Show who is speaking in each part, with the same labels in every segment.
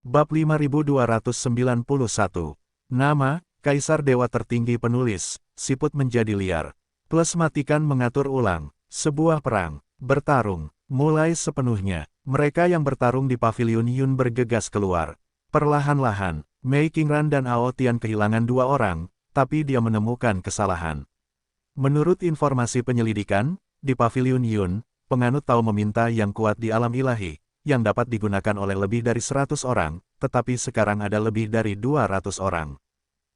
Speaker 1: Bab 5291. Nama, Kaisar Dewa Tertinggi Penulis, Siput Menjadi Liar. Plus matikan mengatur ulang. Sebuah perang, bertarung, mulai sepenuhnya. Mereka yang bertarung di pavilion Yun bergegas keluar. Perlahan-lahan, Mei Qingran dan Ao Tian kehilangan 2 orang, tapi dia menemukan kesalahan. Menurut informasi penyelidikan, di pavilion Yun, penganut Tao meminta yang kuat di alam ilahi, yang dapat digunakan oleh lebih dari 100 orang, tetapi sekarang ada lebih dari 200 orang.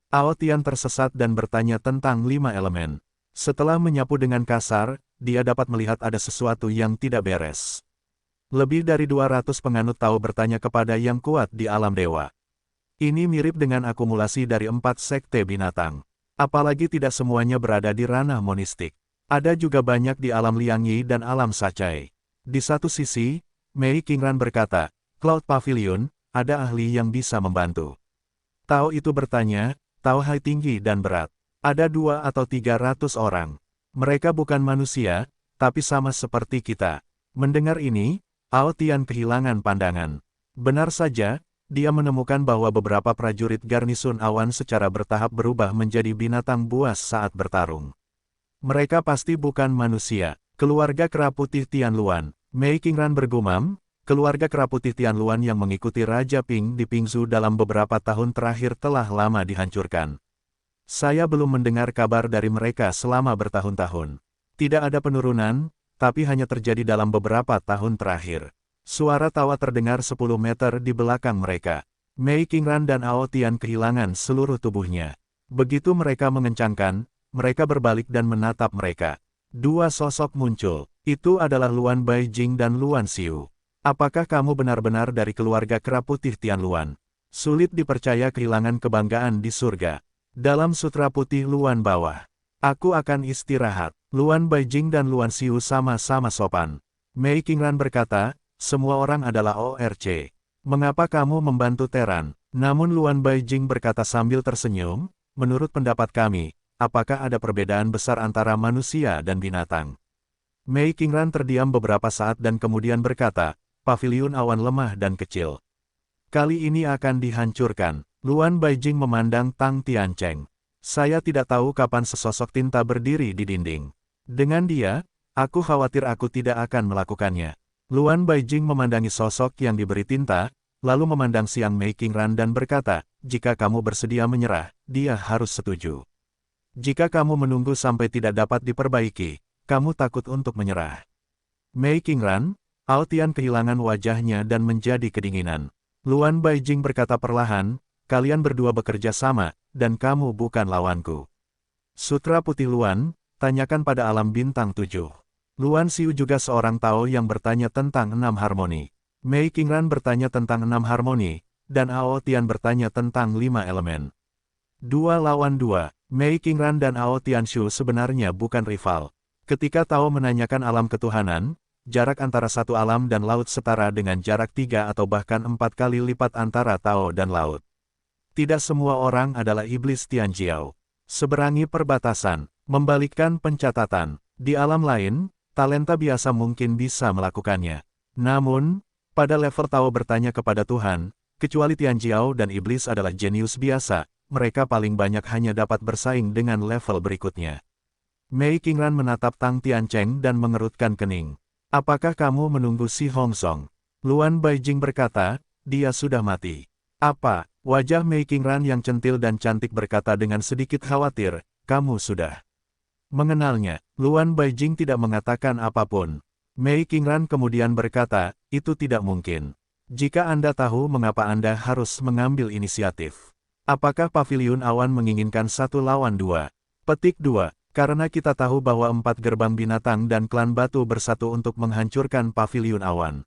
Speaker 1: Ao Tian tersesat dan bertanya tentang 5 elemen. Setelah menyapu dengan kasar, dia dapat melihat ada sesuatu yang tidak beres. Lebih dari 200 penganut Tao bertanya kepada yang kuat di alam dewa. Ini mirip dengan akumulasi dari 4 sekte binatang. Apalagi tidak semuanya berada di ranah monistik. Ada juga banyak di alam Liangyi dan alam Sacai. Di satu sisi, Mei Qingran berkata, Cloud Pavilion, ada ahli yang bisa membantu. Tao itu bertanya, Tao Hai tinggi dan berat. Ada 2 atau 300 orang. Mereka bukan manusia, tapi sama seperti kita. Mendengar ini, Ao Tian kehilangan pandangan. Benar saja, dia menemukan bahwa beberapa prajurit garnisun awan secara bertahap berubah menjadi binatang buas saat bertarung. Mereka pasti bukan manusia. Keluarga kera putih Tianluan. Mei Qingran bergumam, keluarga kera putih Tianluan yang mengikuti Raja Ping di Pingzu dalam beberapa tahun terakhir telah lama dihancurkan. Saya belum mendengar kabar dari mereka selama bertahun-tahun. Tidak ada penurunan, tapi hanya terjadi dalam beberapa tahun terakhir. Suara tawa terdengar 10 meter di belakang mereka. Mei Qingran dan Ao Tian kehilangan seluruh tubuhnya. Begitu mereka mengencangkan, mereka berbalik dan menatap mereka. 2 sosok muncul. Itu adalah Luan Baijing dan Luan Xiu. Apakah kamu benar-benar dari keluarga kera putih Tianluan? Sulit dipercaya kehilangan kebanggaan di surga. Dalam sutra putih Luan bawah. Aku akan istirahat. Luan Baijing dan Luan Xiu sama-sama sopan. Mei Qingran berkata, semua orang adalah ORC. Mengapa kamu membantu Teran? Namun Luan Baijing berkata sambil tersenyum, menurut pendapat kami, apakah ada perbedaan besar antara manusia dan binatang? Mei Qingran terdiam beberapa saat dan kemudian berkata, pavilion awan lemah dan kecil. Kali ini akan dihancurkan. Luan Baijing memandang Tang Tiancheng. Saya tidak tahu kapan sesosok tinta berdiri di dinding. Dengan dia, aku khawatir aku tidak akan melakukannya. Luan Baijing memandangi sosok yang diberi tinta, lalu memandang Siang Mei Qingran dan berkata, jika kamu bersedia menyerah, dia harus setuju. Jika kamu menunggu sampai tidak dapat diperbaiki, kamu takut untuk menyerah. Mei Qingran, Ao Tian kehilangan wajahnya dan menjadi kedinginan. Luan Baijing berkata perlahan, kalian berdua bekerja sama, dan kamu bukan lawanku. Sutra Putih Luan, tanyakan pada alam bintang 7. Luan Xiu juga seorang Tao yang bertanya tentang 6 harmoni. Mei Qingran bertanya tentang 6 harmoni, dan Ao Tian bertanya tentang 5 elemen. 2 lawan 2, Mei Qingran dan Ao Tianshu sebenarnya bukan rival. Ketika Tao menanyakan alam ketuhanan, jarak antara satu alam dan laut setara dengan jarak 3 atau bahkan 4 kali lipat antara Tao dan laut. Tidak semua orang adalah iblis Tianjiao. Seberangi perbatasan, membalikkan pencatatan. Di alam lain, talenta biasa mungkin bisa melakukannya. Namun, pada level Tao bertanya kepada Tuhan, kecuali Tianjiao dan iblis adalah jenius biasa, mereka paling banyak hanya dapat bersaing dengan level berikutnya. Mei Qingran menatap Tang Tiancheng dan mengerutkan kening. Apakah kamu menunggu si Hong Song? Luan Baijing berkata, dia sudah mati. Apa? Wajah Mei Qingran yang centil dan cantik berkata dengan sedikit khawatir, kamu sudah mengenalnya. Luan Baijing tidak mengatakan apapun. Mei Qingran kemudian berkata, itu tidak mungkin. Jika Anda tahu mengapa Anda harus mengambil inisiatif. Apakah pavilion awan menginginkan 1 lawan 2? Petik 2. Karena kita tahu bahwa 4 gerbang binatang dan klan batu bersatu untuk menghancurkan pavilion awan.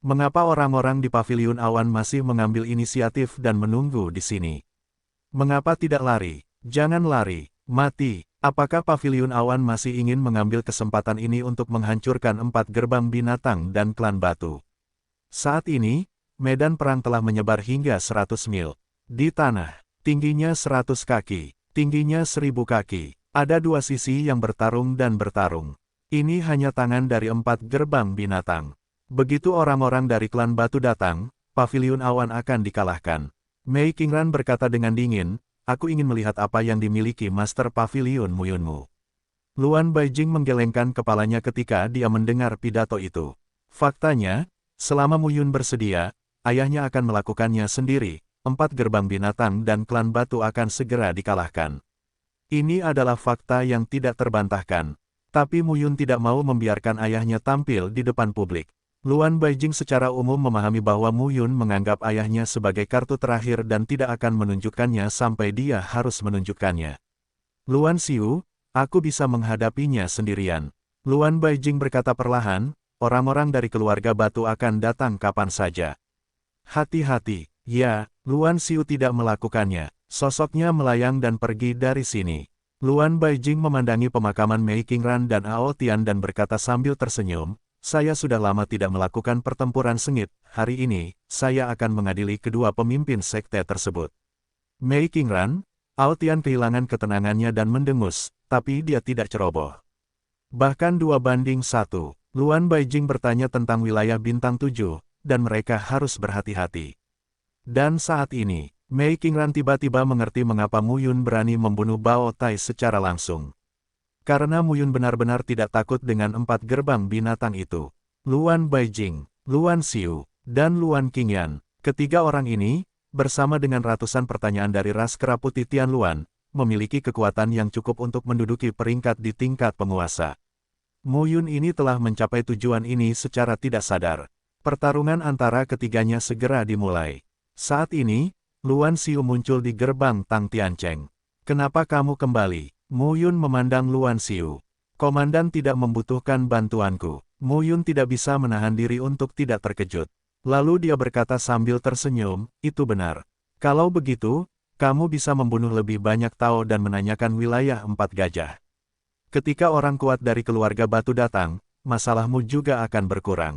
Speaker 1: Mengapa orang-orang di pavilion awan masih mengambil inisiatif dan menunggu di sini? Mengapa tidak lari? Jangan lari, mati. Apakah pavilion awan masih ingin mengambil kesempatan ini untuk menghancurkan 4 gerbang binatang dan klan batu? Saat ini, medan perang telah menyebar hingga 100 mil. Di tanah, tingginya 100 kaki, tingginya 1000 kaki. Ada 2 sisi yang bertarung dan bertarung. Ini hanya tangan dari 4 gerbang binatang. Begitu orang-orang dari klan batu datang, paviliun awan akan dikalahkan. Mei Qingran berkata dengan dingin, aku ingin melihat apa yang dimiliki Master Paviliun Muyunmu. Luan Baijing menggelengkan kepalanya ketika dia mendengar pidato itu. Faktanya, selama Muyun bersedia, ayahnya akan melakukannya sendiri. 4 gerbang binatang dan klan batu akan segera dikalahkan. Ini adalah fakta yang tidak terbantahkan. Tapi Muyun tidak mau membiarkan ayahnya tampil di depan publik. Luan Baijing secara umum memahami bahwa Muyun menganggap ayahnya sebagai kartu terakhir dan tidak akan menunjukkannya sampai dia harus menunjukkannya. Luan Xiu, aku bisa menghadapinya sendirian. Luan Baijing berkata perlahan, orang-orang dari keluarga batu akan datang kapan saja. Hati-hati, ya, Luan Xiu tidak melakukannya. Sosoknya melayang dan pergi dari sini. Luan Baijing memandangi pemakaman Mei Qingran dan Ao Tian dan berkata sambil tersenyum, saya sudah lama tidak melakukan pertempuran sengit, hari ini, saya akan mengadili kedua pemimpin sekte tersebut. Mei Qingran, Ao Tian kehilangan ketenangannya dan mendengus, tapi dia tidak ceroboh. Bahkan 2-1, Luan Baijing bertanya tentang wilayah bintang 7, dan mereka harus berhati-hati. Dan saat ini, Mei Qingran tiba-tiba mengerti mengapa Muyun berani membunuh Bao Tai secara langsung. Karena Muyun benar-benar tidak takut dengan 4 gerbang binatang itu. Luan Baijing, Luan Xiu, dan Luan Qingyan, ketiga orang ini, bersama dengan ratusan pertanyaan dari ras kera putih Tianluan, memiliki kekuatan yang cukup untuk menduduki peringkat di tingkat penguasa. Muyun ini telah mencapai tujuan ini secara tidak sadar. Pertarungan antara ketiganya segera dimulai. Saat ini, Luan Xiu muncul di gerbang Tang Tiancheng. Kenapa kamu kembali? Muyun memandang Luan Xiu. Komandan tidak membutuhkan bantuanku. Muyun tidak bisa menahan diri untuk tidak terkejut. Lalu dia berkata sambil tersenyum, itu benar. Kalau begitu, kamu bisa membunuh lebih banyak Tao dan menanyakan wilayah 4 gajah. Ketika orang kuat dari keluarga batu datang, masalahmu juga akan berkurang.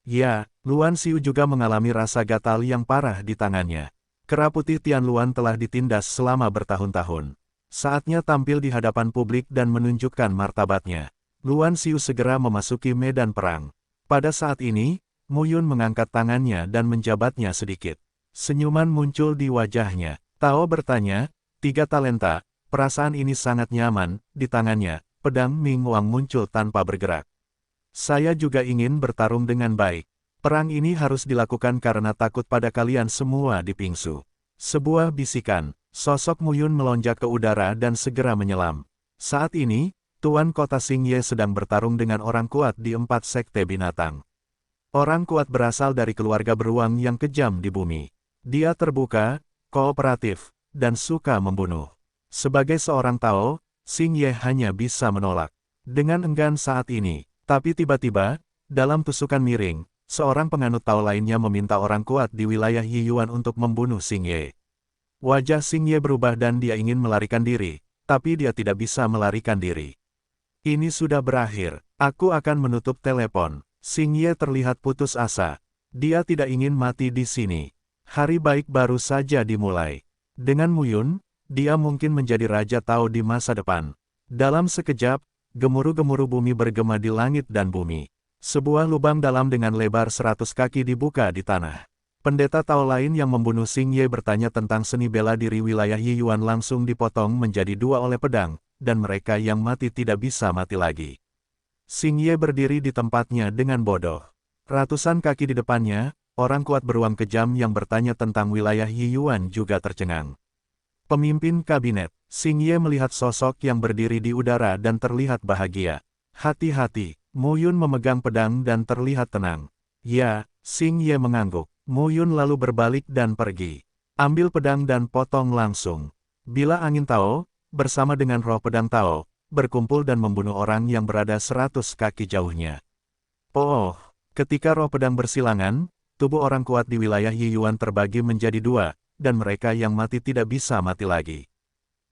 Speaker 1: Ya, Luan Xiu juga mengalami rasa gatal yang parah di tangannya. Kera putih Tianluan telah ditindas selama bertahun-tahun. Saatnya tampil di hadapan publik dan menunjukkan martabatnya. Luan Xiu segera memasuki medan perang. Pada saat ini, Muyun mengangkat tangannya dan menjabatnya sedikit. Senyuman muncul di wajahnya. Tao bertanya, 3 talenta, perasaan ini sangat nyaman, di tangannya, pedang Ming Wang muncul tanpa bergerak. Saya juga ingin bertarung dengan baik. Perang ini harus dilakukan karena takut pada kalian semua di Pingsu. Sebuah bisikan, sosok Muyun melonjak ke udara dan segera menyelam. Saat ini, Tuan Kota Xingye sedang bertarung dengan orang kuat di 4 sekte binatang. Orang kuat berasal dari keluarga beruang yang kejam di bumi. Dia terbuka, kooperatif, dan suka membunuh. Sebagai seorang Tao, Xingye hanya bisa menolak. Dengan enggan saat ini, tapi tiba-tiba, dalam tusukan miring, seorang penganut Tao lainnya meminta orang kuat di wilayah Yiyuan untuk membunuh Xingye. Wajah Xingye berubah dan dia ingin melarikan diri, tapi dia tidak bisa melarikan diri. Ini sudah berakhir, aku akan menutup telepon. Xingye terlihat putus asa. Dia tidak ingin mati di sini. Hari baik baru saja dimulai. Dengan Muyun, dia mungkin menjadi Raja Tao di masa depan. Dalam sekejap, gemuruh-gemuruh bumi bergema di langit dan bumi. Sebuah lubang dalam dengan lebar 100 kaki dibuka di tanah. Pendeta Tao lain yang membunuh Xingye bertanya tentang seni bela diri wilayah Yiyuan langsung dipotong menjadi 2 oleh pedang, dan mereka yang mati tidak bisa mati lagi. Xingye berdiri di tempatnya dengan bodoh. Ratusan kaki di depannya, orang kuat beruang kejam yang bertanya tentang wilayah Yiyuan juga tercengang. Pemimpin kabinet, Xingye melihat sosok yang berdiri di udara dan terlihat bahagia. Hati-hati, Muyun memegang pedang dan terlihat tenang. Ya, Xingye mengangguk. Muyun lalu berbalik dan pergi. Ambil pedang dan potong langsung. Bila angin Tao, bersama dengan roh pedang Tao, berkumpul dan membunuh orang yang berada 100 kaki jauhnya. Oh, ketika roh pedang bersilangan, tubuh orang kuat di wilayah Yiyuan terbagi menjadi 2, dan mereka yang mati tidak bisa mati lagi.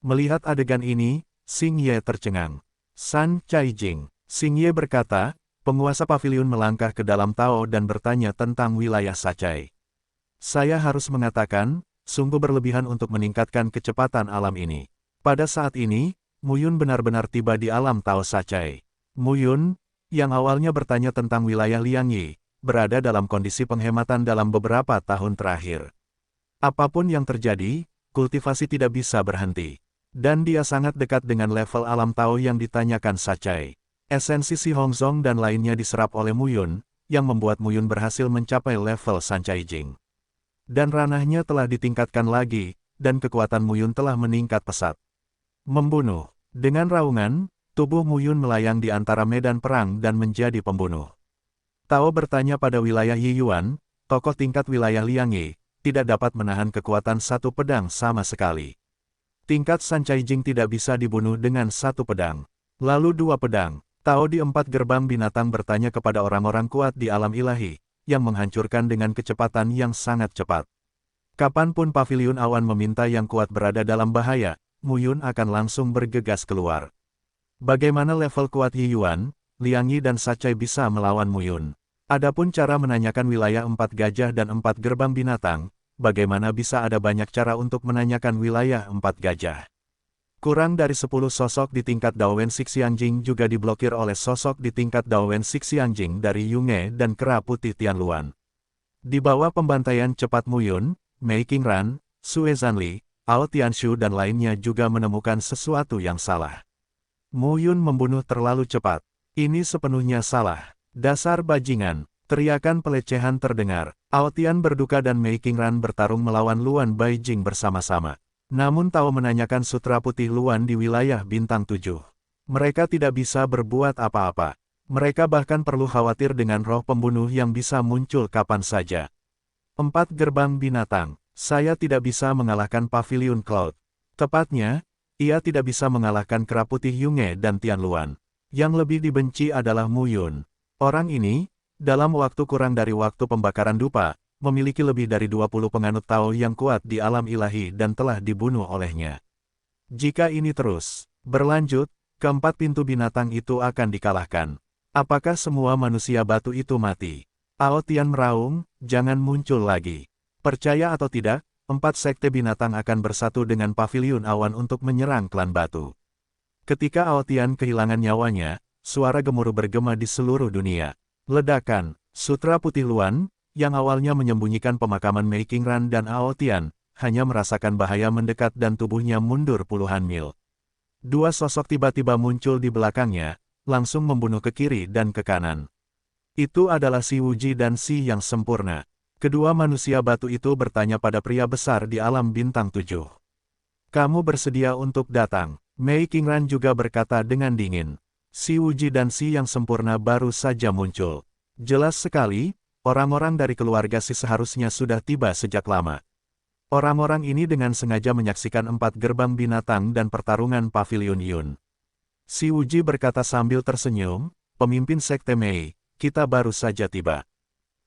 Speaker 1: Melihat adegan ini, Xingye tercengang. San Caijing, Xingye berkata, penguasa paviliun melangkah ke dalam Tao dan bertanya tentang wilayah Sacai. Saya harus mengatakan, sungguh berlebihan untuk meningkatkan kecepatan alam ini. Pada saat ini, Muyun benar-benar tiba di alam Tao Sacai. Muyun, yang awalnya bertanya tentang wilayah Liangyi, berada dalam kondisi penghematan dalam beberapa tahun terakhir. Apapun yang terjadi, kultivasi tidak bisa berhenti. Dan dia sangat dekat dengan level alam Tao yang ditanyakan Sachai. Esensi Si Hongzong dan lainnya diserap oleh Muyun, yang membuat Muyun berhasil mencapai level Sancai Jing. Dan ranahnya telah ditingkatkan lagi, dan kekuatan Muyun telah meningkat pesat. Membunuh. Dengan raungan, tubuh Muyun melayang di antara medan perang dan menjadi pembunuh. Tao bertanya pada wilayah Yiyuan, tokoh tingkat wilayah Liangye, tidak dapat menahan kekuatan satu pedang sama sekali. Tingkat Sancai Jing tidak bisa dibunuh dengan satu pedang. Lalu dua pedang. Tao di 4 gerbang binatang bertanya kepada orang-orang kuat di alam ilahi, yang menghancurkan dengan kecepatan yang sangat cepat. Kapanpun paviliun awan meminta yang kuat berada dalam bahaya, Muyun akan langsung bergegas keluar. Bagaimana level kuat Yiyuan, Liangyi dan Sachai bisa melawan Muyun? Adapun cara menanyakan wilayah 4 gajah dan 4 gerbang binatang, bagaimana bisa ada banyak cara untuk menanyakan wilayah 4 gajah? Kurang dari 10 sosok di tingkat Daowen Xixianjing juga diblokir oleh sosok di tingkat Daowen Xixianjing dari Yunge dan Kera Putih Tianluan. Di bawah pembantaian cepat Muyun, Mei Qingran, Sue Zanli, Ao Tianshu dan lainnya juga menemukan sesuatu yang salah. Muyun membunuh terlalu cepat. Ini sepenuhnya salah. Dasar bajingan. Teriakan pelecehan terdengar. Ao Tian berduka dan Mei Qingran bertarung melawan Luan Baijing bersama-sama. Namun Tao menanyakan Sutra Putih Luan di wilayah Bintang 7. Mereka tidak bisa berbuat apa-apa. Mereka bahkan perlu khawatir dengan roh pembunuh yang bisa muncul kapan saja. 4 gerbang binatang. Saya tidak bisa mengalahkan Pavilion Cloud. Tepatnya, ia tidak bisa mengalahkan Kera Putih Yunge dan Tianluan. Yang lebih dibenci adalah Muyun. Orang ini, dalam waktu kurang dari waktu pembakaran dupa, memiliki lebih dari 20 penganut Tao yang kuat di alam ilahi dan telah dibunuh olehnya. Jika ini terus berlanjut, keempat pintu binatang itu akan dikalahkan. Apakah semua manusia batu itu mati? Ao Tian meraung, jangan muncul lagi. Percaya atau tidak, 4 sekte binatang akan bersatu dengan paviliun awan untuk menyerang klan batu. Ketika Ao Tian kehilangan nyawanya, suara gemuruh bergema di seluruh dunia. Ledakan, Sutra Putih Luan, yang awalnya menyembunyikan pemakaman Mei Qingran dan Ao Tian, hanya merasakan bahaya mendekat dan tubuhnya mundur puluhan mil. Dua sosok tiba-tiba muncul di belakangnya, langsung membunuh ke kiri dan ke kanan. Itu adalah Si Wuji dan Si yang sempurna. Kedua manusia batu itu bertanya pada pria besar di alam Bintang 7. Kamu bersedia untuk datang? Mei Qingran juga berkata dengan dingin. Si Wuji dan Si yang sempurna baru saja muncul. Jelas sekali, orang-orang dari keluarga Si seharusnya sudah tiba sejak lama. Orang-orang ini dengan sengaja menyaksikan 4 gerbang binatang dan pertarungan pavilion Yun. Si Wuji berkata sambil tersenyum, pemimpin sekte Mei, kita baru saja tiba.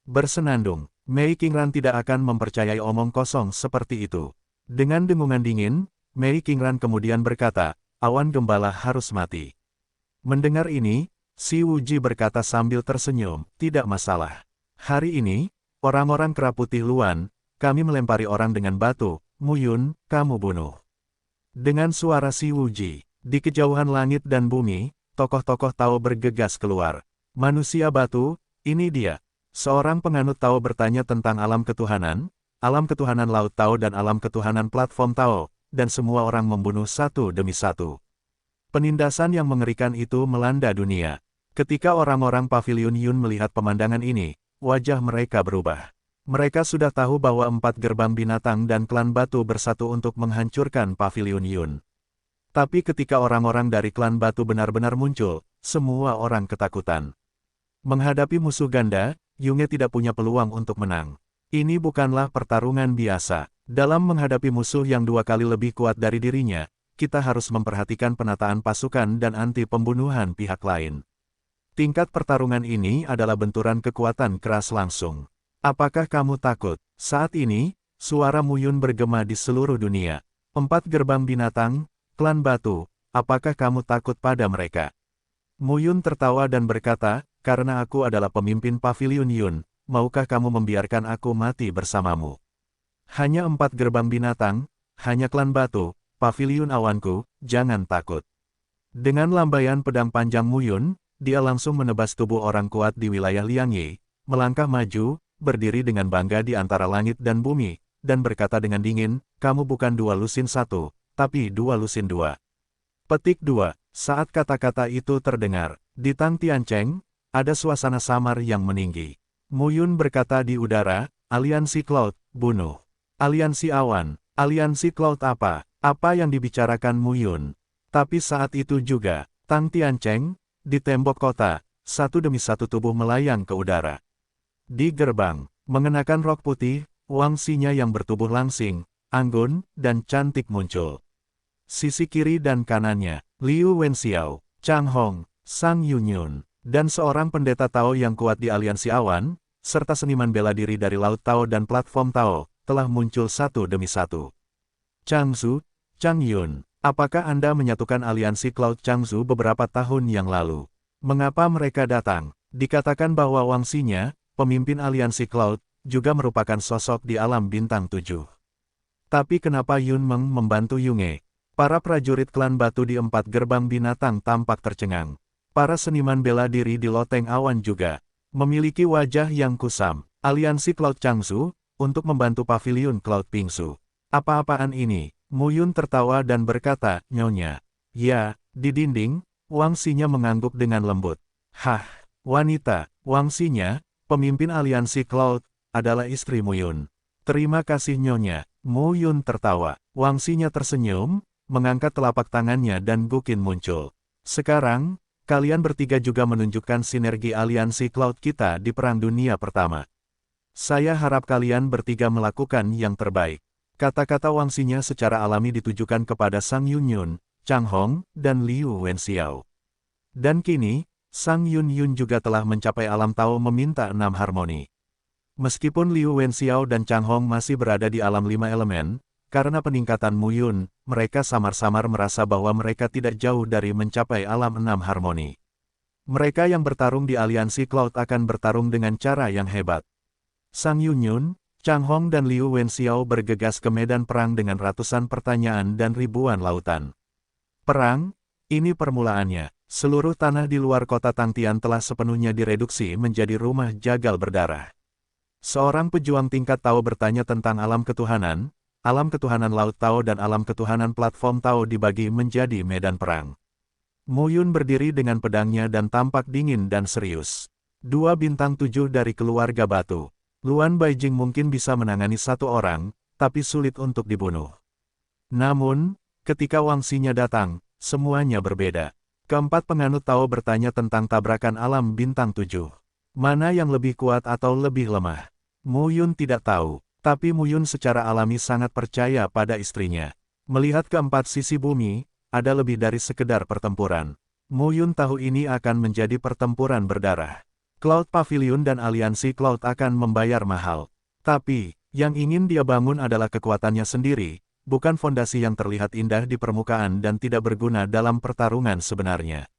Speaker 1: Bersenandung, Mei Qingran tidak akan mempercayai omong kosong seperti itu. Dengan dengungan dingin, Mei Qingran kemudian berkata, awan gembala harus mati. Mendengar ini, Si Wuji berkata sambil tersenyum, tidak masalah. Hari ini, orang-orang Kera Putih Luan, kami melempari orang dengan batu, Muyun, kamu bunuh. Dengan suara Si Wuji, di kejauhan langit dan bumi, tokoh-tokoh Tao bergegas keluar. Manusia batu, ini dia. Seorang penganut Tao bertanya tentang alam ketuhanan laut Tao dan alam ketuhanan platform Tao, dan semua orang membunuh satu demi satu. Penindasan yang mengerikan itu melanda dunia. Ketika orang-orang pavilion Yun melihat pemandangan ini, wajah mereka berubah. Mereka sudah tahu bahwa 4 gerbang binatang dan klan batu bersatu untuk menghancurkan pavilion Yun. Tapi ketika orang-orang dari klan batu benar-benar muncul, semua orang ketakutan. Menghadapi musuh ganda, Yunge tidak punya peluang untuk menang. Ini bukanlah pertarungan biasa. Dalam menghadapi musuh yang 2 kali lebih kuat dari dirinya, kita harus memperhatikan penataan pasukan dan anti pembunuhan pihak lain. Tingkat pertarungan ini adalah benturan kekuatan keras langsung. Apakah kamu takut? Saat ini, suara Muyun bergema di seluruh dunia. 4 gerbang binatang, klan batu, apakah kamu takut pada mereka? Muyun tertawa dan berkata, karena aku adalah pemimpin pavilion Yun, maukah kamu membiarkan aku mati bersamamu? Hanya 4 gerbang binatang, hanya klan batu, pavilion awanku, jangan takut. Dengan lambaian pedang panjang Muyun, dia langsung menebas tubuh orang kuat di wilayah Liangye, melangkah maju, berdiri dengan bangga di antara langit dan bumi, dan berkata dengan dingin, kamu bukan dua lusin satu, tapi dua lusin dua. Petik 2. Saat kata-kata itu terdengar, di Tang Tiancheng, ada suasana samar yang meninggi. Mu Yun berkata di udara, aliansi Cloud, bunuh. Aliansi awan, aliansi Cloud apa? Apa yang dibicarakan Mu Yun? Tapi saat itu juga, Tang Tiancheng, di tembok kota, satu demi satu tubuh melayang ke udara. Di gerbang, mengenakan rok putih, Wang Xinya yang bertubuh langsing, anggun, dan cantik muncul. Sisi kiri dan kanannya, Liu Wenxiao, Chang Hong, Sang Yunyun, dan seorang pendeta Tao yang kuat di aliansi awan, serta seniman bela diri dari Laut Tao dan platform Tao, telah muncul satu demi satu. Changzu, Chang Yun, apakah Anda menyatukan aliansi Cloud Changzu beberapa tahun yang lalu? Mengapa mereka datang? Dikatakan bahwa Wang Xinya, pemimpin aliansi Cloud, juga merupakan sosok di alam bintang 7. Tapi kenapa Yun Meng membantu Yunge? Para prajurit klan batu di 4 gerbang binatang tampak tercengang. Para seniman bela diri di loteng awan juga memiliki wajah yang kusam. Aliansi Cloud Changzu, untuk membantu pavilion Cloud Pingsu. Apa-apaan ini? Mu Yun tertawa dan berkata, Nyonya. Ya, di dinding, Wang Xinya mengangguk dengan lembut. Hah, wanita, Wang Xinya, pemimpin aliansi Cloud, adalah istri Mu Yun. Terima kasih Nyonya. Mu Yun tertawa. Wang Xinya tersenyum, mengangkat telapak tangannya dan Guqin muncul. Sekarang, kalian bertiga juga menunjukkan sinergi aliansi Cloud kita di Perang Dunia Pertama. Saya harap kalian bertiga melakukan yang terbaik. Kata-kata Wang Xinya secara alami ditujukan kepada Sang Yunyun, Chang Hong, dan Liu Wenxiao. Dan kini, Sang Yunyun juga telah mencapai alam Tao meminta 6 harmoni. Meskipun Liu Wenxiao dan Chang Hong masih berada di alam 5 elemen, karena peningkatan Mu Yun, mereka samar-samar merasa bahwa mereka tidak jauh dari mencapai alam 6 harmoni. Mereka yang bertarung di aliansi Cloud akan bertarung dengan cara yang hebat. Sang Yunyun, Chang Hong dan Liu Wenxiao bergegas ke medan perang dengan ratusan pertanyaan dan ribuan lautan. Perang, ini permulaannya. Seluruh tanah di luar kota Tangtian telah sepenuhnya direduksi menjadi rumah jagal berdarah. Seorang pejuang tingkat Tao bertanya tentang alam ketuhanan Laut Tao dan alam ketuhanan platform Tao dibagi menjadi medan perang. Mu Yun berdiri dengan pedangnya dan tampak dingin dan serius. 2 bintang 7 dari keluarga batu. Luan Baijing mungkin bisa menangani 1 orang, tapi sulit untuk dibunuh. Namun, ketika Wang Xinya datang, semuanya berbeda. Keempat penganut Tao bertanya tentang tabrakan alam bintang 7. Mana yang lebih kuat atau lebih lemah? Mu Yun tidak tahu. Tapi Mu Yun secara alami sangat percaya pada istrinya. Melihat keempat sisi bumi, ada lebih dari sekedar pertempuran. Mu Yun tahu ini akan menjadi pertempuran berdarah. Cloud Pavilion dan aliansi Cloud akan membayar mahal. Tapi, yang ingin dia bangun adalah kekuatannya sendiri, bukan fondasi yang terlihat indah di permukaan dan tidak berguna dalam pertarungan sebenarnya.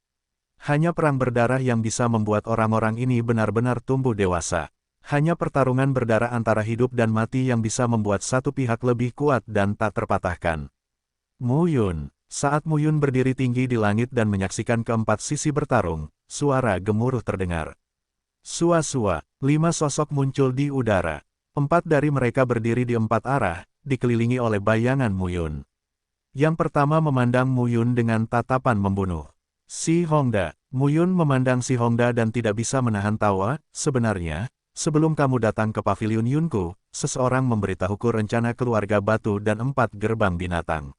Speaker 1: Hanya perang berdarah yang bisa membuat orang-orang ini benar-benar tumbuh dewasa. Hanya pertarungan berdarah antara hidup dan mati yang bisa membuat satu pihak lebih kuat dan tak terpatahkan. Mu Yun, saat Mu Yun berdiri tinggi di langit dan menyaksikan keempat sisi bertarung, suara gemuruh terdengar. Sua-sua, 5 sosok muncul di udara. 4 dari mereka berdiri di 4 arah, dikelilingi oleh bayangan Mu Yun. Yang pertama memandang Mu Yun dengan tatapan membunuh. Si Hongda, Mu Yun memandang Si Hongda dan tidak bisa menahan tawa. Sebenarnya, sebelum kamu datang ke pavilion Yunku, seseorang memberitahuku rencana keluarga batu dan 4 gerbang binatang.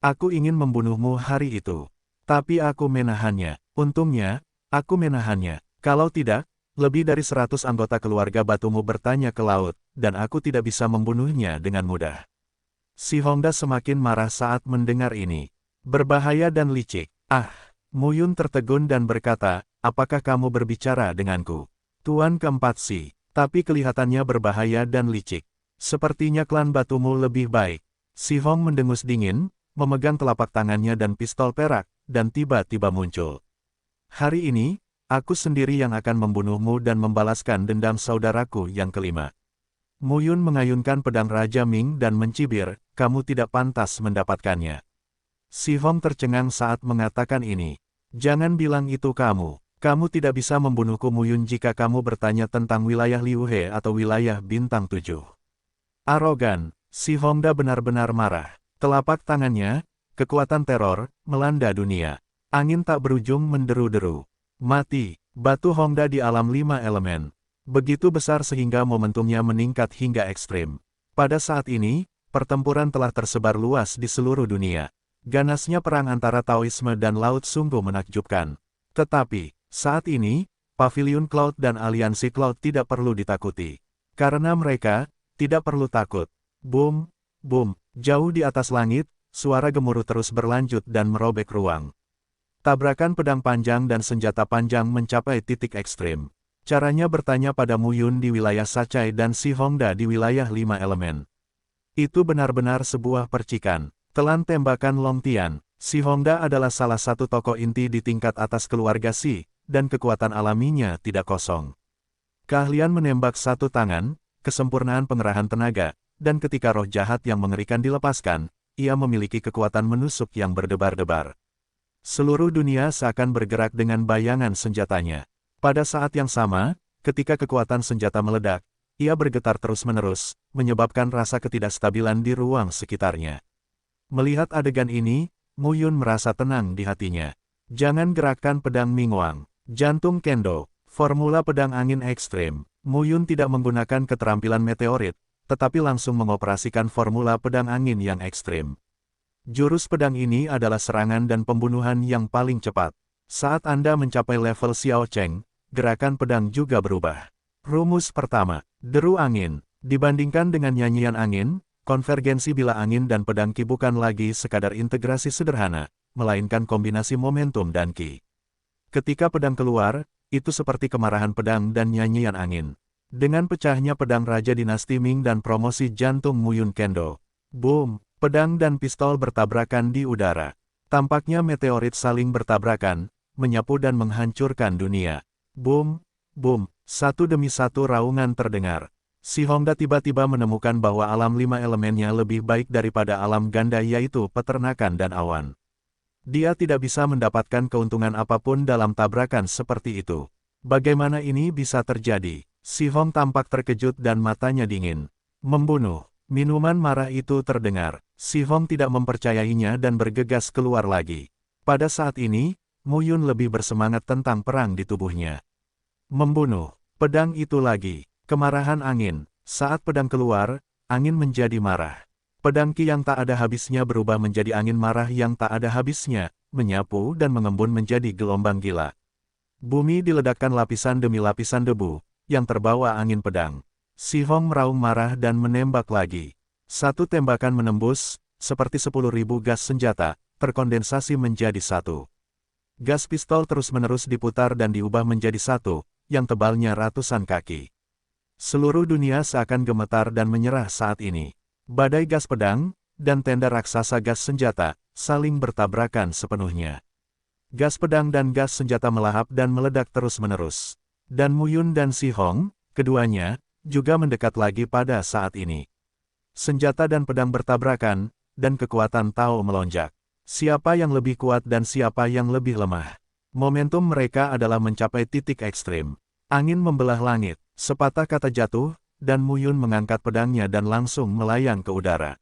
Speaker 1: Aku ingin membunuhmu hari itu. Tapi aku menahannya. Untungnya, aku menahannya. Kalau tidak, lebih dari 100 anggota keluarga batumu bertanya ke laut, dan aku tidak bisa membunuhnya dengan mudah. Si Hongda semakin marah saat mendengar ini. Berbahaya dan licik. Mu Yun tertegun dan berkata, apakah kamu berbicara denganku? Tuan keempat Si, tapi kelihatannya berbahaya dan licik. Sepertinya klan batumu lebih baik. Si Hong mendengus dingin, memegang telapak tangannya dan pistol perak, dan tiba-tiba muncul. Hari ini, aku sendiri yang akan membunuhmu dan membalaskan dendam saudaraku yang kelima. Mu Yun mengayunkan pedang Raja Ming dan mencibir, kamu tidak pantas mendapatkannya. Si Hong tercengang saat mengatakan ini. Jangan bilang itu kamu. Kamu tidak bisa membunuhku Muyun jika kamu bertanya tentang wilayah Liu He atau wilayah Bintang 7. Arogan, si Hongda benar-benar marah. Telapak tangannya, kekuatan teror, melanda dunia. Angin tak berujung menderu-deru. Mati, batu Hongda di alam 5 elemen. Begitu besar sehingga momentumnya meningkat hingga ekstrim. Pada saat ini, pertempuran telah tersebar luas di seluruh dunia. Ganasnya perang antara Taoisme dan Laut sungguh menakjubkan. Tetapi, saat ini, Pavilion Cloud dan Aliansi Cloud tidak perlu ditakuti. Karena mereka, tidak perlu takut. Boom, boom, jauh di atas langit, suara gemuruh terus berlanjut dan merobek ruang. Tabrakan pedang panjang dan senjata panjang mencapai titik ekstrim. Caranya bertanya pada Muyun di wilayah Sacai dan si Hongda di wilayah 5 elemen. Itu benar-benar sebuah percikan. Telan tembakan Long Tian, si Hongda adalah salah satu tokoh inti di tingkat atas keluarga Si, dan kekuatan alaminya tidak kosong. Keahlian menembak satu tangan, kesempurnaan pengerahan tenaga, dan ketika roh jahat yang mengerikan dilepaskan, ia memiliki kekuatan menusuk yang berdebar-debar. Seluruh dunia seakan bergerak dengan bayangan senjatanya. Pada saat yang sama, ketika kekuatan senjata meledak, ia bergetar terus-menerus, menyebabkan rasa ketidakstabilan di ruang sekitarnya. Melihat adegan ini, Muyun merasa tenang di hatinya. Jangan gerakkan pedang Mingwang. Jantung Kendo, formula pedang angin ekstrim. Muyun tidak menggunakan keterampilan meteorit, tetapi langsung mengoperasikan formula pedang angin yang ekstrim. Jurus pedang ini adalah serangan dan pembunuhan yang paling cepat. Saat Anda mencapai level Xiao Cheng, gerakan pedang juga berubah. Rumus pertama, deru angin. Dibandingkan dengan nyanyian angin, konvergensi bila angin dan pedang Qi bukan lagi sekadar integrasi sederhana, melainkan kombinasi momentum dan Qi. Ketika pedang keluar, itu seperti kemarahan pedang dan nyanyian angin. Dengan pecahnya pedang Raja Dinasti Ming dan promosi jantung Muyun Kendo. Boom, pedang dan pistol bertabrakan di udara. Tampaknya meteorit saling bertabrakan, menyapu dan menghancurkan dunia. Boom, boom, satu demi satu raungan terdengar. Si Hongda tiba-tiba menemukan bahwa alam 5 elemennya lebih baik daripada alam ganda yaitu peternakan dan awan. Dia tidak bisa mendapatkan keuntungan apapun dalam tabrakan seperti itu. Bagaimana ini bisa terjadi? Si Hong tampak terkejut dan matanya dingin. Membunuh. Minuman marah itu terdengar. Si Hong tidak mempercayainya dan bergegas keluar lagi. Pada saat ini, Muyun lebih bersemangat tentang perang di tubuhnya. Membunuh. Pedang itu lagi. Kemarahan angin. Saat pedang keluar, angin menjadi marah. Pedang Qi yang tak ada habisnya berubah menjadi angin marah yang tak ada habisnya, menyapu dan mengembun menjadi gelombang gila. Bumi diledakkan lapisan demi lapisan debu, yang terbawa angin pedang. Si Hong meraung marah dan menembak lagi. Satu tembakan menembus, seperti 10.000 gas senjata, terkondensasi menjadi satu. Gas pistol terus-menerus diputar dan diubah menjadi satu, yang tebalnya ratusan kaki. Seluruh dunia seakan gemetar dan menyerah saat ini. Badai gas pedang, dan tenda raksasa gas senjata, saling bertabrakan sepenuhnya. Gas pedang dan gas senjata melahap dan meledak terus-menerus. Dan Muyun dan Si Hong, keduanya, juga mendekat lagi pada saat ini. Senjata dan pedang bertabrakan, dan kekuatan Tao melonjak. Siapa yang lebih kuat dan siapa yang lebih lemah? Momentum mereka adalah mencapai titik ekstrim. Angin membelah langit, sepatah kata jatuh, dan Muyun mengangkat pedangnya dan langsung melayang ke udara.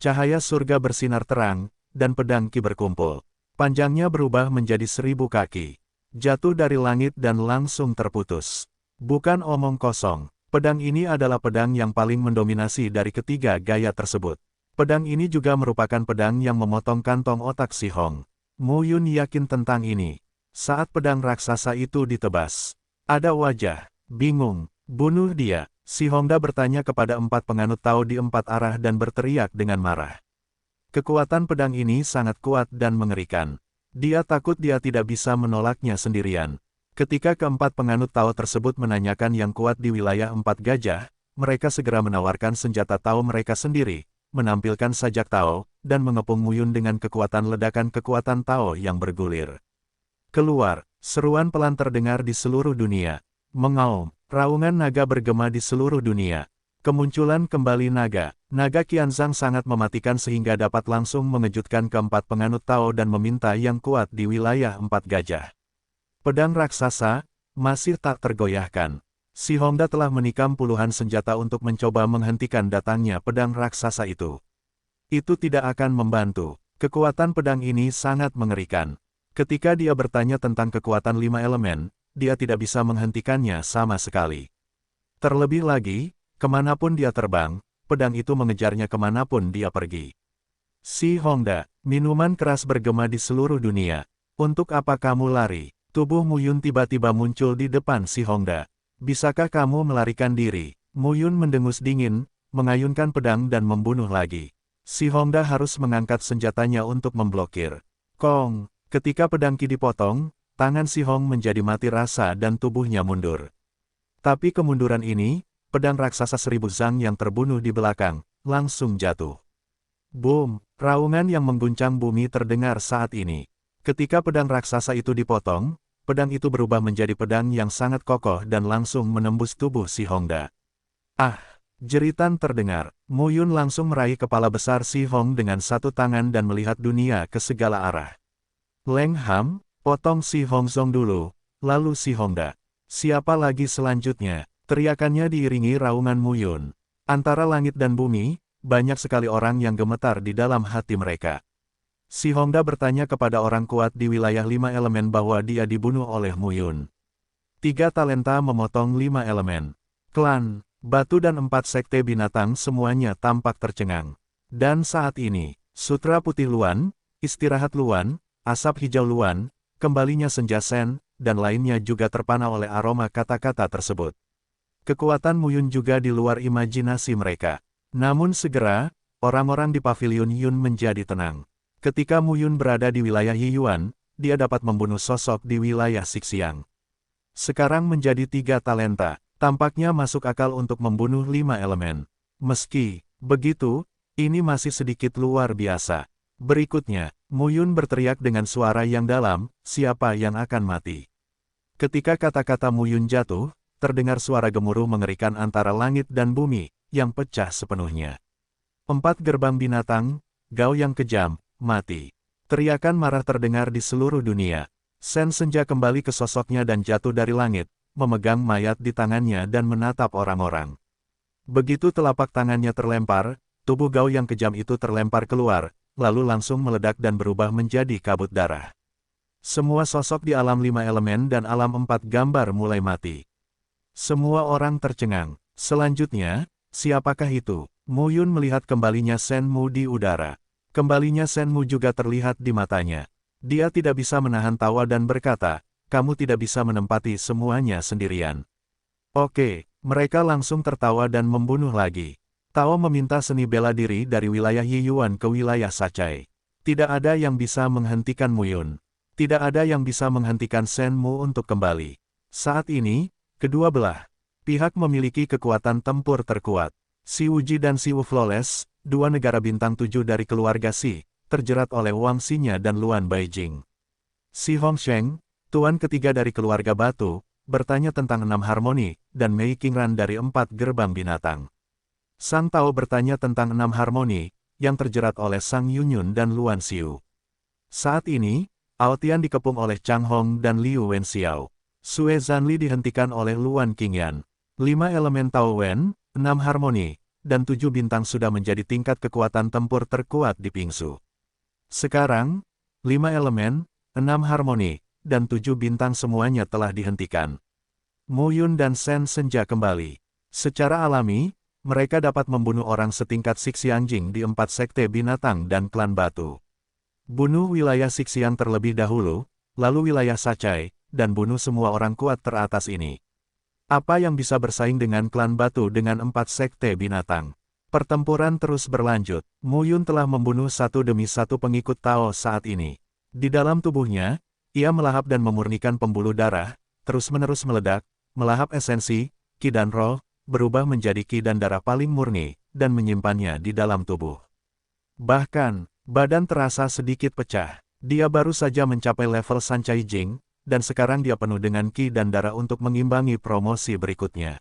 Speaker 1: Cahaya surga bersinar terang, dan pedang Qi berkumpul. Panjangnya berubah menjadi 1000 kaki. Jatuh dari langit dan langsung terputus. Bukan omong kosong, pedang ini adalah pedang yang paling mendominasi dari ketiga gaya tersebut. Pedang ini juga merupakan pedang yang memotong kantong otak Si Hong. Muyun yakin tentang ini. Saat pedang raksasa itu ditebas, ada wajah bingung. Bunuh dia. Si Hongda bertanya kepada 4 penganut Tao di 4 arah dan berteriak dengan marah. Kekuatan pedang ini sangat kuat dan mengerikan. Dia takut dia tidak bisa menolaknya sendirian. Ketika keempat penganut Tao tersebut menanyakan yang kuat di wilayah 4 gajah, mereka segera menawarkan senjata Tao mereka sendiri, menampilkan sajak Tao, dan mengepung Muyun dengan kekuatan ledakan kekuatan Tao yang bergulir. Keluar, seruan pelan terdengar di seluruh dunia. Mengaum. Raungan naga bergema di seluruh dunia. Kemunculan kembali naga. Naga Qianzhang sangat mematikan sehingga dapat langsung mengejutkan keempat penganut Tao dan meminta yang kuat di wilayah 4 gajah. Pedang raksasa masih tak tergoyahkan. Si Hongda telah menikam puluhan senjata untuk mencoba menghentikan datangnya pedang raksasa itu. Itu tidak akan membantu. Kekuatan pedang ini sangat mengerikan. Ketika dia bertanya tentang kekuatan 5 elemen, dia tidak bisa menghentikannya sama sekali. Terlebih lagi, kemanapun dia terbang, pedang itu mengejarnya kemanapun dia pergi. Si Hongda, minuman keras bergema di seluruh dunia. Untuk apa kamu lari? Tubuh Muyun tiba-tiba muncul di depan si Hongda. Bisakah kamu melarikan diri? Muyun mendengus dingin, mengayunkan pedang dan membunuh lagi. Si Hongda harus mengangkat senjatanya untuk memblokir. Kong, ketika pedang Qi dipotong, tangan si Hong menjadi mati rasa dan tubuhnya mundur. Tapi kemunduran ini, pedang raksasa 1000 Zhang yang terbunuh di belakang, langsung jatuh. Boom, raungan yang mengguncang bumi terdengar saat ini. Ketika pedang raksasa itu dipotong, pedang itu berubah menjadi pedang yang sangat kokoh dan langsung menembus tubuh si Hongda. Ah! Jeritan terdengar. Muyun langsung meraih kepala besar si Hong dengan satu tangan dan melihat dunia ke segala arah. Leng Ham, potong si Hong Zong dulu, lalu si Hongda. Siapa lagi selanjutnya? Teriakannya diiringi raungan Muyun. Antara langit dan bumi, banyak sekali orang yang gemetar di dalam hati mereka. Si Hongda bertanya kepada orang kuat di wilayah 5 elemen bahwa dia dibunuh oleh Muyun. 3 talenta memotong 5 elemen. Klan, batu dan 4 sekte binatang semuanya tampak tercengang. Dan saat ini, Sutra Putih Luan, Istirahat Luan, Asap Hijau Luan, Kembalinya Senja Sen, dan lainnya juga terpana oleh aroma kata-kata tersebut. Kekuatan Muyun juga di luar imajinasi mereka. Namun segera, orang-orang di pavilion Yun menjadi tenang. Ketika Muyun berada di wilayah Yiyuan, dia dapat membunuh sosok di wilayah Sixiang. Sekarang menjadi 3 talenta. Tampaknya masuk akal untuk membunuh 5 elemen. Meski begitu, ini masih sedikit luar biasa. Berikutnya, Muyun berteriak dengan suara yang dalam, siapa yang akan mati? Ketika kata-kata Muyun jatuh, terdengar suara gemuruh mengerikan antara langit dan bumi, yang pecah sepenuhnya. 4 gerbang binatang, Gao yang kejam, mati. Teriakan marah terdengar di seluruh dunia. Sen Senja kembali ke sosoknya dan jatuh dari langit, memegang mayat di tangannya dan menatap orang-orang. Begitu telapak tangannya terlempar, tubuh Gao yang kejam itu terlempar keluar, lalu langsung meledak dan berubah menjadi kabut darah. Semua sosok di alam 5 elemen dan alam 4 gambar mulai mati. Semua orang tercengang. Selanjutnya, siapakah itu? Muyun melihat kembalinya Shen Mu di udara. Kembalinya Shen Mu juga terlihat di matanya. Dia tidak bisa menahan tawa dan berkata, kamu tidak bisa menempati semuanya sendirian. Oke, mereka langsung tertawa dan membunuh lagi. Tao meminta seni bela diri dari wilayah Yiyuan ke wilayah Sacai. Tidak ada yang bisa menghentikan Muyun. Tidak ada yang bisa menghentikan Shen Mu untuk kembali. Saat ini, kedua belah pihak memiliki kekuatan tempur terkuat. Si Wuji dan Si Wu Flawless, 2 negara bintang 7 dari keluarga Si, terjerat oleh Wang Xinya dan Luan Baijing. Si Hongsheng, tuan ketiga dari keluarga batu, bertanya tentang 6 harmoni, dan Mei Qingran dari 4 gerbang binatang. Sang Tao bertanya tentang 6 harmoni, yang terjerat oleh Sang Yunyun dan Luan Xiu. Saat ini, Aotian dikepung oleh Chang Hong dan Liu Wenxiao. Sue Zanli dihentikan oleh Luan Qingyan. 5 elemen Tao Wen, 6 harmoni, dan 7 bintang sudah menjadi tingkat kekuatan tempur terkuat di Pingsu. Sekarang, 5 elemen, 6 harmoni, dan 7 bintang semuanya telah dihentikan. Muyun dan Sen Senja kembali. Secara alami, mereka dapat membunuh orang setingkat Sixiangjing di 4 sekte binatang dan klan batu. Bunuh wilayah Sixiang terlebih dahulu, lalu wilayah Sacai, dan bunuh semua orang kuat teratas ini. Apa yang bisa bersaing dengan klan batu dengan 4 sekte binatang? Pertempuran terus berlanjut. Muyun telah membunuh satu demi satu pengikut Tao saat ini. Di dalam tubuhnya, ia melahap dan memurnikan pembuluh darah, terus-menerus meledak, melahap esensi, Qi dan roh, berubah menjadi Qi dan darah paling murni, dan menyimpannya di dalam tubuh. Bahkan, badan terasa sedikit pecah. Dia baru saja mencapai level Sancai Jing, dan sekarang dia penuh dengan Qi dan darah untuk mengimbangi promosi berikutnya.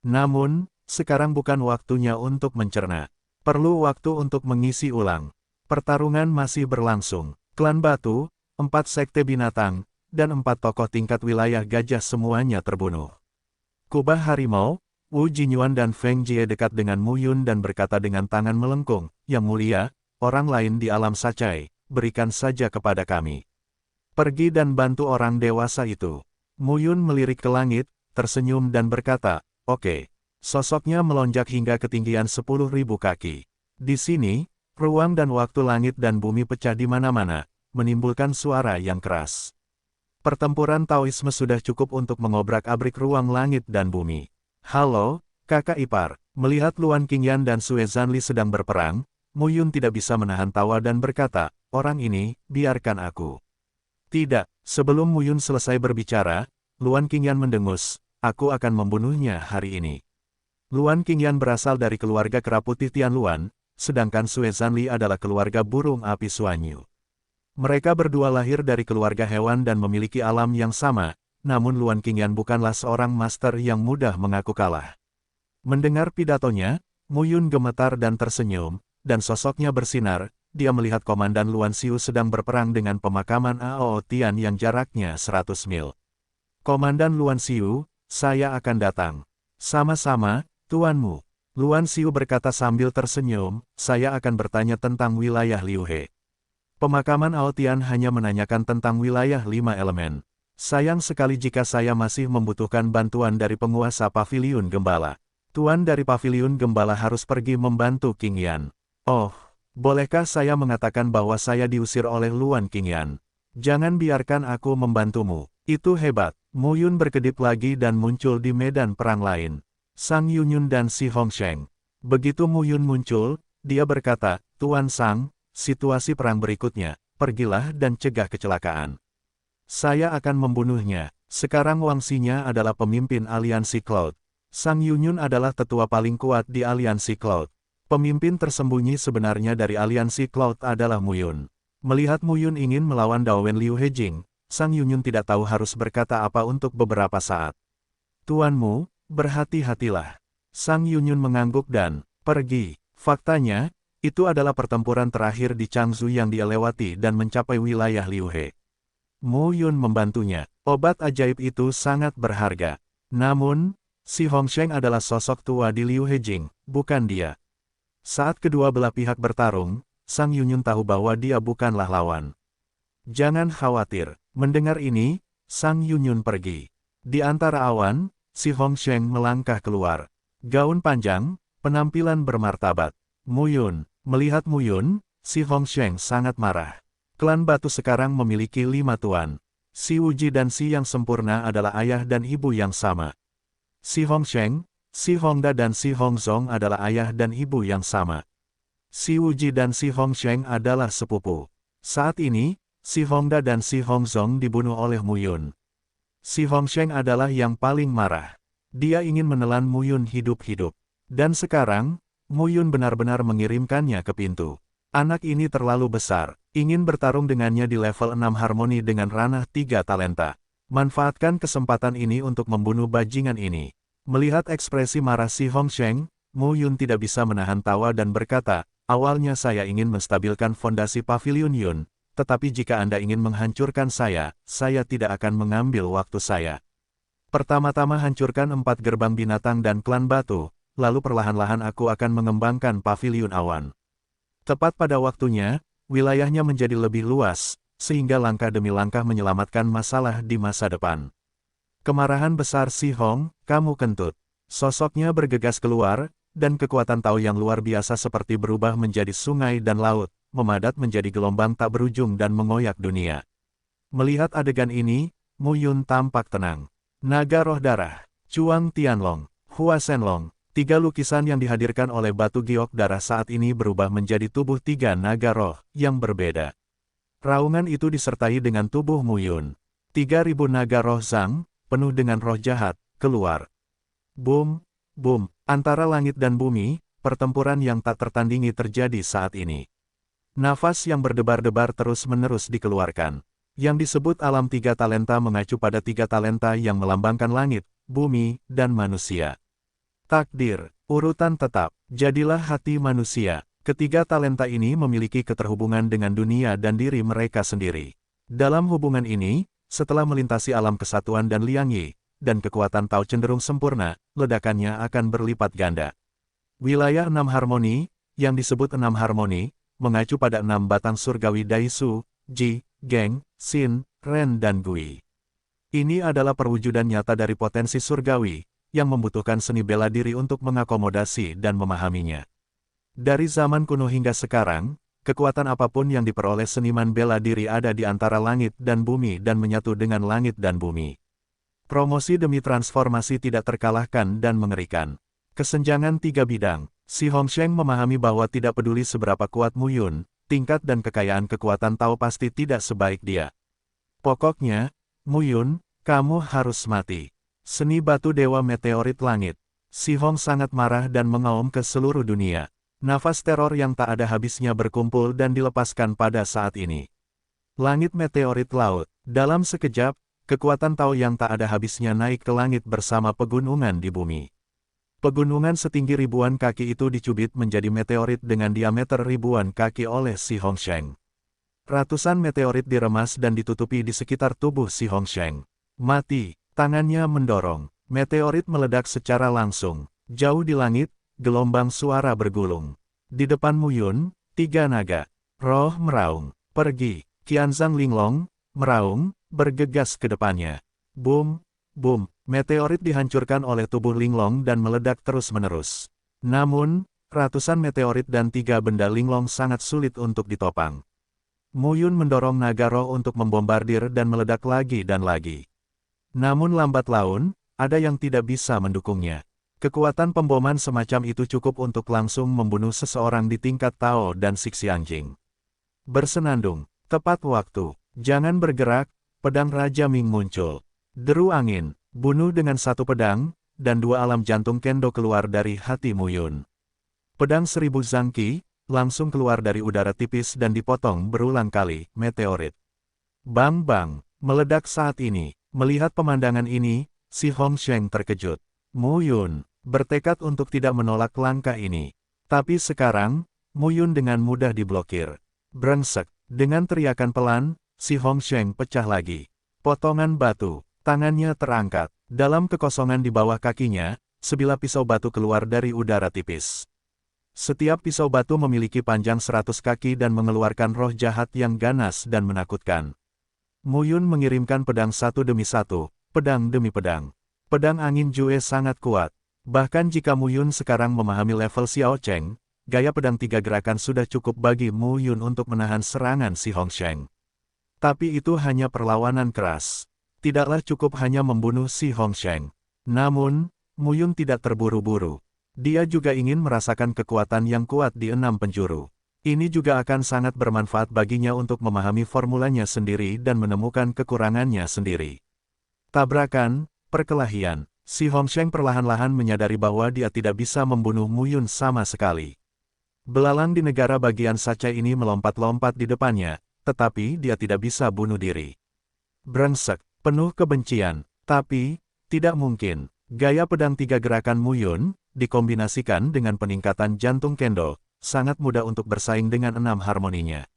Speaker 1: Namun, sekarang bukan waktunya untuk mencerna. Perlu waktu untuk mengisi ulang. Pertarungan masih berlangsung. Klan Batu, 4 sekte binatang, dan 4 tokoh tingkat wilayah gajah semuanya terbunuh. Kubah harimau, Wu Jinyuan dan Feng Jie dekat dengan Mu Yun dan berkata dengan tangan melengkung, "Yang mulia, orang lain di alam Sacai, berikan saja kepada kami. Pergi dan bantu orang dewasa itu." Mu Yun melirik ke langit, tersenyum dan berkata, "Oke." Sosoknya melonjak hingga ketinggian 10.000 kaki. Di sini, ruang dan waktu langit dan bumi pecah di mana-mana, menimbulkan suara yang keras. Pertempuran Taoisme sudah cukup untuk mengobrak-abrik ruang langit dan bumi. "Halo, kakak ipar." Melihat Luan Qingyan dan Sue Zanli sedang berperang, Mu Yun tidak bisa menahan tawa dan berkata, "Orang ini, biarkan aku." "Tidak." Sebelum Mu Yun selesai berbicara, Luan Qingyan mendengus, "Aku akan membunuhnya hari ini." Luan Qingyan berasal dari keluarga kera putih Tianluan, sedangkan Sue Zanli adalah keluarga burung api Suanyu. Mereka berdua lahir dari keluarga hewan dan memiliki alam yang sama, namun Luan Qingyan bukanlah seorang master yang mudah mengaku kalah. Mendengar pidatonya, Mu Yun gemetar dan tersenyum, dan sosoknya bersinar. Dia melihat Komandan Luan Xiu sedang berperang dengan pemakaman Ao Tian yang jaraknya 100 mil. "Komandan Luan Xiu, saya akan datang." "Sama-sama, Tuanmu." Luan Xiu berkata sambil tersenyum, "Saya akan bertanya tentang wilayah Liu He." Pemakaman Ao Tian hanya menanyakan tentang wilayah 5 elemen. Sayang sekali jika saya masih membutuhkan bantuan dari penguasa Paviliun Gembala. Tuan dari Paviliun Gembala harus pergi membantu Qingyan. "Oh, bolehkah saya mengatakan bahwa saya diusir oleh Luan Qingyan? Jangan biarkan aku membantumu. Itu hebat." Mu Yun berkedip lagi dan muncul di medan perang lain. Sang Yunyun dan Si Hongsheng. Begitu Mu Yun muncul, dia berkata, "Tuan Sang, situasi perang berikutnya, pergilah dan cegah kecelakaan. Saya akan membunuhnya." Sekarang Wangxinya adalah pemimpin aliansi Cloud. Sang Yunyun adalah tetua paling kuat di aliansi Cloud. Pemimpin tersembunyi sebenarnya dari aliansi Cloud adalah Mu Yun. Melihat Mu Yun ingin melawan Dawen Liu Hejing, Sang Yunyun tidak tahu harus berkata apa untuk beberapa saat. "Tuanmu, berhati-hatilah." Sang Yunyun mengangguk dan pergi. Faktanya, itu adalah pertempuran terakhir di Changzhou yang dia lewati dan mencapai wilayah Liu He. Mu Yun membantunya. Obat ajaib itu sangat berharga. Namun, Si Hongsheng adalah sosok tua di Liu Hejing, bukan dia. Saat kedua belah pihak bertarung, Sang Yunyun tahu bahwa dia bukanlah lawan. "Jangan khawatir." Mendengar ini, Sang Yunyun pergi. Di antara awan, Si Hongsheng melangkah keluar. Gaun panjang, penampilan bermartabat. Mu Yun. Melihat Mu Yun, Si Hongsheng sangat marah. Klan Batu sekarang memiliki 5 tuan. Si Wuji dan Si yang sempurna adalah ayah dan ibu yang sama. Si Hongsheng, Si Hongda dan Si Hongzong adalah ayah dan ibu yang sama. Si Wuji dan Si Hongsheng adalah sepupu. Saat ini, Si Hongda dan Si Hongzong dibunuh oleh Mu Yun. Si Hongsheng adalah yang paling marah. Dia ingin menelan Mu Yun hidup-hidup. Dan sekarang, Mu Yun benar-benar mengirimkannya ke pintu. Anak ini terlalu besar, ingin bertarung dengannya di level 6 harmoni dengan ranah 3 talenta. Manfaatkan kesempatan ini untuk membunuh bajingan ini. Melihat ekspresi marah Si Hongsheng, Mu Yun tidak bisa menahan tawa dan berkata, "Awalnya saya ingin menstabilkan fondasi Paviliun Yun. Tetapi jika Anda ingin menghancurkan saya tidak akan mengambil waktu saya. Pertama-tama hancurkan 4 gerbang binatang dan klan batu, lalu perlahan-lahan aku akan mengembangkan Paviliun Awan." Tepat pada waktunya, wilayahnya menjadi lebih luas, sehingga langkah demi langkah menyelamatkan masalah di masa depan. Kemarahan besar Si Hong, "Kamu kentut." Sosoknya bergegas keluar, dan kekuatan Tao yang luar biasa seperti berubah menjadi sungai dan laut, memadat menjadi gelombang tak berujung dan mengoyak dunia. Melihat adegan ini, Mu Yun tampak tenang. Naga roh darah, Chuang Tianlong, Hua Shenlong, 3 lukisan yang dihadirkan oleh batu giok darah saat ini berubah menjadi tubuh 3 naga roh yang berbeda. Raungan itu disertai dengan tubuh Mu Yun. 3.000 naga roh Zhang, penuh dengan roh jahat, keluar. Boom, boom, antara langit dan bumi, pertempuran yang tak tertandingi terjadi saat ini. Nafas yang berdebar-debar terus-menerus dikeluarkan. Yang disebut alam 3 talenta mengacu pada 3 talenta yang melambangkan langit, bumi, dan manusia. Takdir, urutan tetap, jadilah hati manusia. Ketiga talenta ini memiliki keterhubungan dengan dunia dan diri mereka sendiri. Dalam hubungan ini, setelah melintasi alam kesatuan dan Liang Yi, dan kekuatan Tao cenderung sempurna, ledakannya akan berlipat ganda. Wilayah 6 harmoni, yang disebut 6 harmoni, mengacu pada 6 batang surgawi Daisu, Ji, Geng, Xin, Ren dan Gui. Ini adalah perwujudan nyata dari potensi surgawi, yang membutuhkan seni bela diri untuk mengakomodasi dan memahaminya. Dari zaman kuno hingga sekarang, kekuatan apapun yang diperoleh seniman bela diri ada di antara langit dan bumi dan menyatu dengan langit dan bumi. Promosi demi transformasi tidak terkalahkan dan mengerikan. Kesenjangan 3 bidang. Si Hongsheng memahami bahwa tidak peduli seberapa kuat Mu Yun, tingkat dan kekayaan kekuatan Tao pasti tidak sebaik dia. Pokoknya, Mu Yun, kamu harus mati. Seni batu dewa meteorit langit. Si Hong sangat marah dan mengaum ke seluruh dunia. Nafas teror yang tak ada habisnya berkumpul dan dilepaskan pada saat ini. Langit meteorit laut. Dalam sekejap, kekuatan Tao yang tak ada habisnya naik ke langit bersama pegunungan di bumi. Pegunungan setinggi ribuan kaki itu dicubit menjadi meteorit dengan diameter ribuan kaki oleh si Hongsheng. Ratusan meteorit diremas dan ditutupi di sekitar tubuh si Hongsheng. Mati, tangannya mendorong. Meteorit meledak secara langsung. Jauh di langit, gelombang suara bergulung. Di depan Mu Yun, 3 naga. Roh meraung. Pergi. Qianzhang Linglong, meraung, bergegas ke depannya. Boom, boom. Meteorit dihancurkan oleh tubuh Linglong dan meledak terus-menerus. Namun, ratusan meteorit dan 3 benda Linglong sangat sulit untuk ditopang. Mu Yun mendorong naga roh untuk membombardir dan meledak lagi dan lagi. Namun lambat laun, ada yang tidak bisa mendukungnya. Kekuatan pemboman semacam itu cukup untuk langsung membunuh seseorang di tingkat Tao dan Xianjing. Bersenandung, tepat waktu, jangan bergerak, pedang Raja Ming muncul. Deru angin. Bunuh dengan 1 pedang, dan 2 alam jantung kendo keluar dari hati Mu Yun. Pedang 1000 zangqi, langsung keluar dari udara tipis dan dipotong berulang kali, meteorit. Bang bang, meledak saat ini. Melihat pemandangan ini, si Hongsheng terkejut. Mu Yun, bertekad untuk tidak menolak langkah ini. Tapi sekarang, Mu Yun dengan mudah diblokir. Brengsek, dengan teriakan pelan, si Hongsheng pecah lagi. Potongan batu. Tangannya terangkat. Dalam kekosongan di bawah kakinya, sebilah pisau batu keluar dari udara tipis. Setiap pisau batu memiliki panjang 100 kaki dan mengeluarkan roh jahat yang ganas dan menakutkan. Mu Yun mengirimkan pedang satu demi satu, pedang demi pedang. Pedang angin Jue sangat kuat. Bahkan jika Mu Yun sekarang memahami level Xiao Cheng, gaya pedang 3 gerakan sudah cukup bagi Mu Yun untuk menahan serangan si Hongsheng. Tapi itu hanya perlawanan keras. Tidaklah cukup hanya membunuh si Hongsheng. Namun, Mu Yun tidak terburu-buru. Dia juga ingin merasakan kekuatan yang kuat di 6 penjuru. Ini juga akan sangat bermanfaat baginya untuk memahami formulanya sendiri dan menemukan kekurangannya sendiri. Tabrakan, perkelahian. Si Hongsheng perlahan-lahan menyadari bahwa dia tidak bisa membunuh Mu Yun sama sekali. Belalang di negara bagian Saca ini melompat-lompat di depannya, tetapi dia tidak bisa bunuh diri. Brengsek. Penuh kebencian, tapi, tidak mungkin. Gaya pedang 3 gerakan Mu Yun, dikombinasikan dengan peningkatan jantung kendo, sangat mudah untuk bersaing dengan 6 harmoninya.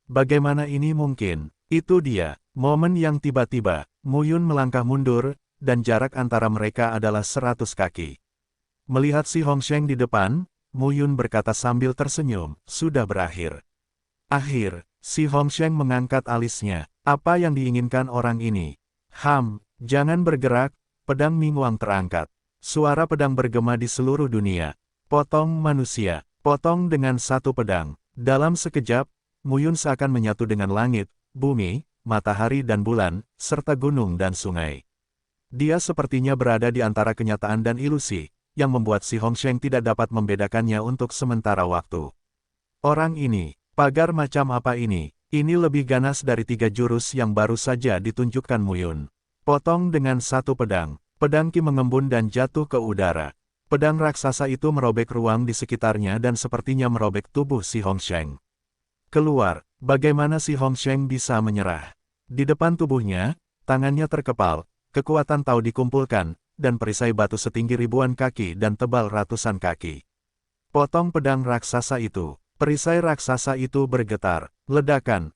Speaker 1: Bagaimana ini mungkin? Itu dia, momen yang tiba-tiba, Mu Yun melangkah mundur, dan jarak antara mereka adalah 100 kaki. Melihat si Hongsheng di depan, Mu Yun berkata sambil tersenyum, sudah berakhir. Akhir, si Hongsheng mengangkat alisnya. Apa yang diinginkan orang ini? Jangan bergerak, pedang Mingwang terangkat. Suara pedang bergema di seluruh dunia. Potong manusia, potong dengan 1 pedang. Dalam sekejap, Mu Yun seakan menyatu dengan langit, bumi, matahari dan bulan, serta gunung dan sungai. Dia sepertinya berada di antara kenyataan dan ilusi, yang membuat si Hongsheng tidak dapat membedakannya untuk sementara waktu. Orang ini, pagar macam apa ini? Ini lebih ganas dari 3 jurus yang baru saja ditunjukkan Mu Yun. Potong dengan 1 pedang. Pedang Qi mengembun dan jatuh ke udara. Pedang raksasa itu merobek ruang di sekitarnya dan sepertinya merobek tubuh si Hongsheng. Keluar, bagaimana si Hongsheng bisa menyerah? Di depan tubuhnya, tangannya terkepal, kekuatan Tao dikumpulkan, dan perisai batu setinggi ribuan kaki dan tebal ratusan kaki. Potong pedang raksasa itu. Perisai raksasa itu bergetar. Ledakan,